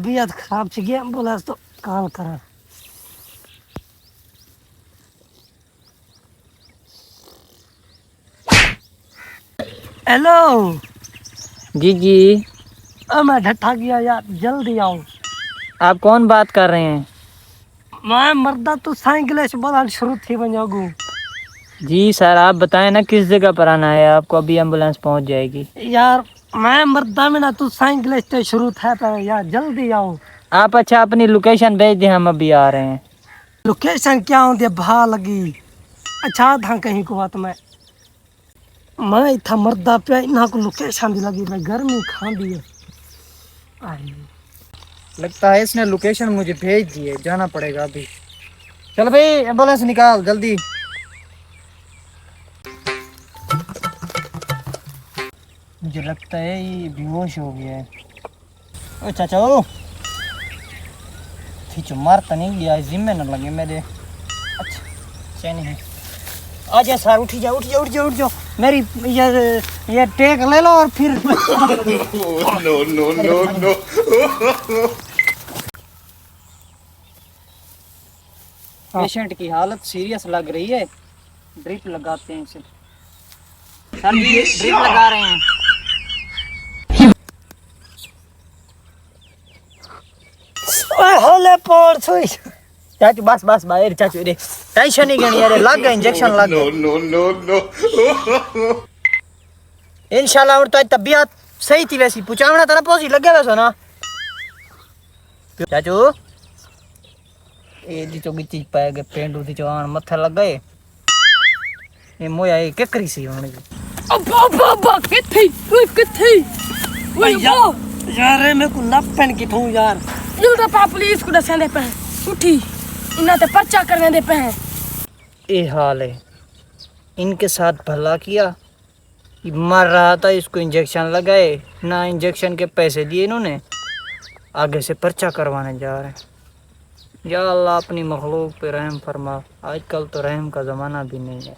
तबीयत खराब थी एम्बुलेंस तो कॉल करा। हेलो जी जी। मैं ढट्ठा गया यार, जल्दी आओ। आप कौन बात कर रहे हैं? मैं मर्दा तो साइकिल से बोला शुरू थी बजागू। जी सर, आप बताएं ना किस जगह पर आना है आपको, अभी एम्बुलेंस पहुंच जाएगी। यार मैं मर्दा में ना तू साइकिल से शुरू था पर यार जल्दी आओ। आप अच्छा अपनी लोकेशन भेज दें, हम अभी आ रहे हैं। लोकेशन क्या होती भा लगी। अच्छा था कहीं को बात मैं इतना मर्दा पे इना को लोकेशन भी लगी मैं गर्मी खा दी है। आई लगता है इसने लोकेशन मुझे भेज दी है, जाना पड़ेगा अभी। चल भाई एम्बुलेंस निकाल जल्दी। मुझे लगता है ये बेहोश हो गया है। ओ चाचा ओ खींचो, मार तो नहीं गया, जिम्मे न लगे मेरे। अच्छा चैन है। आ जा सर, उठ जा उठ जा उठ जा उठ जा। मेरी ये टेक ले लो और फिर no no no no. Patient की हालत सीरियस लग रही है, ड्रिप लगाते हैं इसे। सर जी ड्रिप लगा रहे हैं। होले पोर छुई। चाचू बस बस बाहर चाचू रे, टेंशन नहीं करनी यार, लग गया इंजेक्शन लग नो गया। No no no. इंशाल्लाह और तो तबीयत सही थी वैसी, पुचावना था ना पोसी लग गया वैसा ना चाचू। ये दी तो चीज पाए गए पेंडू दी जवान मत्था लग गए। ये मोया ये क्या करी सी होने की। अब्बा किथे किथे यार मैं को लपन की थू यार। जल्दी पा पुलिस को दसे दे पे उठी इना ते पर्चा करने दे पे। ये हाल है, इनके साथ भला किया, ये मर रहा था इसको इंजेक्शन लगाए ना, इंजेक्शन के पैसे दिए इन्होंने, आगे से पर्चा करवाने जा रहे हैं। या अल्लाह अपनी मखलूक पे रहम फरमा, आजकल तो रहम का ज़माना भी नहीं है।